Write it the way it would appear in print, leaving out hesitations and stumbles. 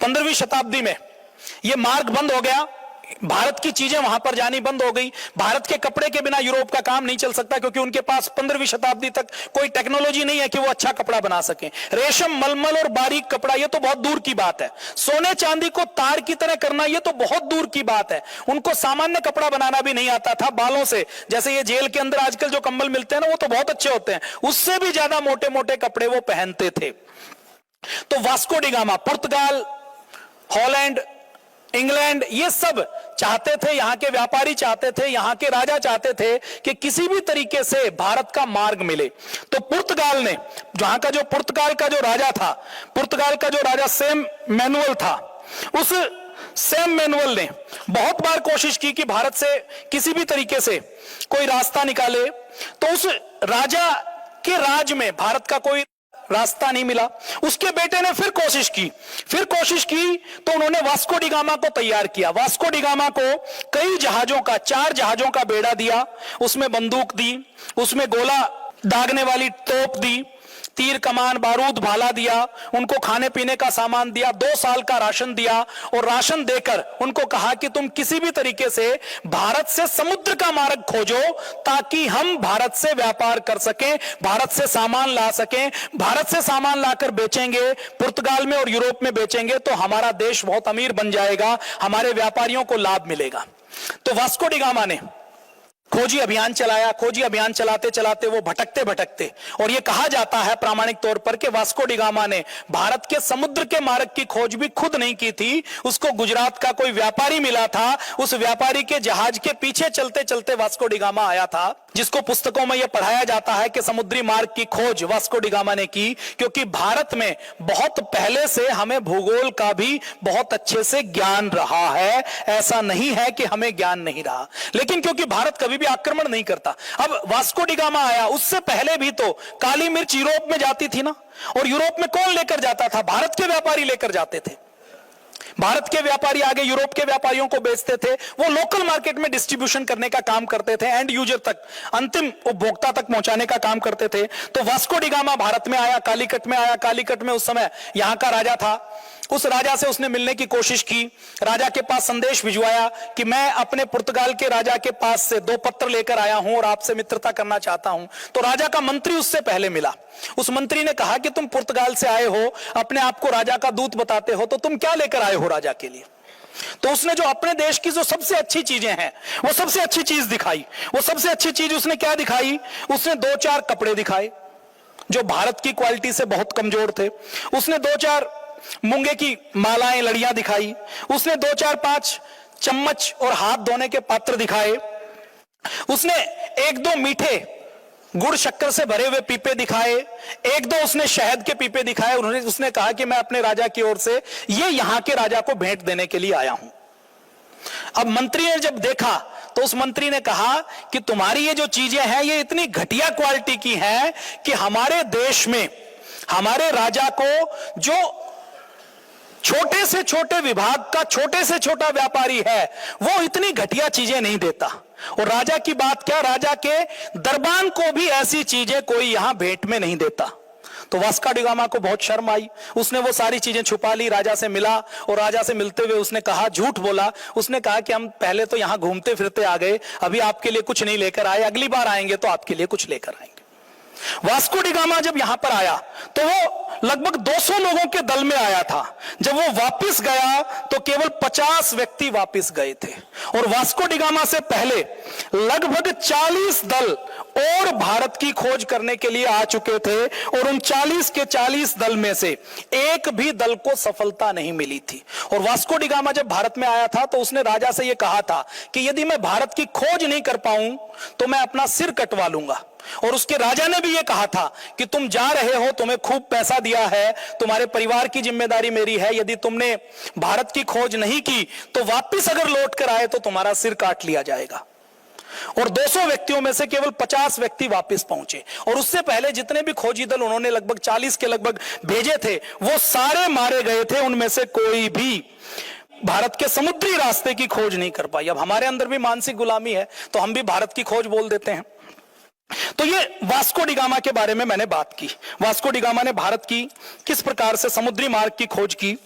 15वीं शताब्दी में यह मार्ग बंद हो गया, भारत की चीजें वहां पर जानी बंद हो गई। भारत के कपड़े के बिना यूरोप का काम नहीं चल सकता, क्योंकि उनके पास 15वीं शताब्दी तक कोई टेक्नोलॉजी नहीं है कि वो अच्छा कपड़ा बना सके। रेशम, मलमल और बारीक कपड़ा ये तो बहुत दूर की बात है। सोने चांदी को तार की तरह करना ये तो बहुत दूर की बात है। उनको सामान्य कपड़ा बनाना भी नहीं आता था। बालों से, जैसे ये जेल के अंदर आजकल जो कंबल मिलते हैं ना, वो तो बहुत अच्छे होते हैं, उससे भी ज्यादा मोटे मोटे कपड़े वो पहनते थे। तो वास्को डी गामा पुर्तगाल, हॉलैंड, इंग्लैंड, ये सब चाहते थे, यहां के व्यापारी चाहते थे, यहां के राजा चाहते थे कि किसी भी तरीके से भारत का मार्ग मिले। तो पुर्तगाल ने, जहां का जो पुर्तगाल का जो राजा था, पुर्तगाल का जो राजा सेम मैनुअल था, उस सेम मैनुअल ने बहुत बार कोशिश की कि भारत से किसी भी तरीके से कोई रास्ता निकाले। तो उस राजा के राज में भारत का कोई रास्ता नहीं मिला। उसके बेटे ने फिर कोशिश की तो उन्होंने वास्को डी गामा को तैयार किया। वास्को डी गामा को कई जहाजों का, 4 जहाजों का बेड़ा दिया, उसमें बंदूक दी, उसमें गोला दागने वाली तोप दी, तीर कमान बारूद भाला दिया, उनको खाने पीने का सामान दिया, 2 साल का राशन दिया, और राशन देकर उनको कहा कि तुम किसी भी तरीके से भारत से समुद्र का मार्ग खोजो, ताकि हम भारत से व्यापार कर सकें, भारत से सामान ला सकें। भारत से सामान लाकर बेचेंगे, पुर्तगाल में और यूरोप में बेचेंगे, तो हमारा देश बहुत अमीर बन जाएगा, हमारे व्यापारियों को लाभ मिलेगा। तो वास्को डी गामा ने खोजी अभियान चलाया। खोजी अभियान चलाते चलाते वो भटकते भटकते, और ये कहा जाता है प्रामाणिक तौर पर कि वास्को डी गामा ने भारत के समुद्र के मार्ग की खोज भी खुद नहीं की थी। उसको गुजरात का कोई व्यापारी मिला था, उस व्यापारी के जहाज के पीछे चलते चलते वास्को डी गामा आया था, जिसको पुस्तकों में यह पढ़ाया जाता है कि समुद्री मार्ग की खोज वास्को डी गामा ने की। क्योंकि भारत में बहुत पहले से हमें भूगोल का भी बहुत अच्छे से ज्ञान रहा है, ऐसा नहीं है कि हमें ज्ञान नहीं रहा, लेकिन क्योंकि भारत कभी भी आक्रमण नहीं करता। अब वास्को डी गामा आया, उससे पहले भी तो काली मिर्च यूरोप में जाती थी ना, और यूरोप में कौन लेकर जाता था? भारत के व्यापारी लेकर जाते थे। भारत के व्यापारी आगे यूरोप के व्यापारियों को बेचते थे, वो लोकल मार्केट में डिस्ट्रीब्यूशन करने का काम करते थे, एंड यूजर तक, अंतिम उपभोक्ता तक पहुंचाने का काम करते थे। तो वास्को डी गामा भारत में आया, कालीकट में आया। कालीकट में उस समय यहां का राजा था, उस राजा से उसने मिलने की कोशिश की, राजा के पास संदेश भिजवाया कि मैं अपने पुर्तगाल के राजा के पास से 2 पत्र लेकर आया हूं और आपसे मित्रता करना चाहता हूं। तो राजा का मंत्री उससे पहले मिला। उस मंत्री ने कहा कि तुम पुर्तगाल से आए हो, अपने आप को राजा का दूत बताते हो, तो तुम क्या लेकर आए हो राजा के लिए? तो उसने जो अपने देश की जो सबसे अच्छी चीजें हैं, वो सबसे अच्छी चीज दिखाई। वो सबसे अच्छी चीज उसने क्या दिखाई? उसने 2-4 कपड़े दिखाए जो भारत की क्वालिटी से बहुत कमजोर थे। उसने 2-4 मूंगे की मालाएं, लड़ियां दिखाई। उसने 2-4-5 चम्मच और हाथ धोने के पात्र दिखाए। उसने 1-2 मीठे गुड़ शक्कर से भरे हुए पीपे दिखाए। 1-2 उसने शहद के पीपे दिखाए। उसने कहा कि मैं अपने राजा की ओर से ये यहां के राजा को भेंट देने के लिए आया हूं। अब मंत्री ने जब देखा तो उस मंत्री ने कहा कि तुम्हारी ये जो चीजें हैं, ये इतनी घटिया क्वालिटी की हैं कि हमारे देश में हमारे राजा को जो छोटे से छोटे विभाग का छोटे से छोटा व्यापारी है, वो इतनी घटिया चीजें नहीं देता। और राजा की बात क्या, राजा के दरबान को भी ऐसी चीजें कोई यहां भेंट में नहीं देता। तो वास्को डी गामा को बहुत शर्म आई। उसने वो सारी चीजें छुपा ली, राजा से मिला, और राजा से मिलते हुए उसने कहा, झूठ बोला। उसने कहा कि हम पहले तो यहां घूमते फिरते आ गए, अभी आपके लिए कुछ नहीं लेकर आए, अगली बार आएंगे तो आपके लिए कुछ लेकर आएंगे। वास्को डी गामा जब यहां पर आया तो वो लगभग 200 लोगों के दल में आया था। जब वो वापस गया तो केवल 50 व्यक्ति वापस गए थे, और वास्को डी गामा से पहले लगभग 40 दल और भारत की खोज करने के लिए आ चुके थे, और उन 40 के 40 दल में से एक भी दल को सफलता नहीं मिली थी। और वास्को डी गामा जब भारत में आया था तो उसने राजा से यह कहा था कि यदि मैं भारत की खोज नहीं कर पाऊं तो मैं अपना सिर कटवा लूंगा। और उसके राजा ने भी यह कहा था कि तुम जा रहे हो, तुम्हें खूब पैसा दिया है, तुम्हारे परिवार की जिम्मेदारी मेरी है, यदि तुमने भारत की खोज नहीं की तो वापस अगर लौट कर आए तो तुम्हारा सिर काट लिया जाएगा। और 200 व्यक्तियों में से केवल 50 व्यक्ति वापस पहुंचे, और उससे पहले जितने भी खोजी दल उन्होंने लगभग 40 के लगभग भेजे थे, वो सारे मारे गए थे। उनमें से कोई भी भारत के समुद्री रास्ते की खोज नहीं कर पाई। अब हमारे अंदर भी मानसिक गुलामी है, तो हम भी भारत की खोज बोल देते हैं। तो ये वास्को डी गामा के बारे में मैंने बात की। वास्को डी गामा ने भारत की किस प्रकार से समुद्री मार्ग की खोज की।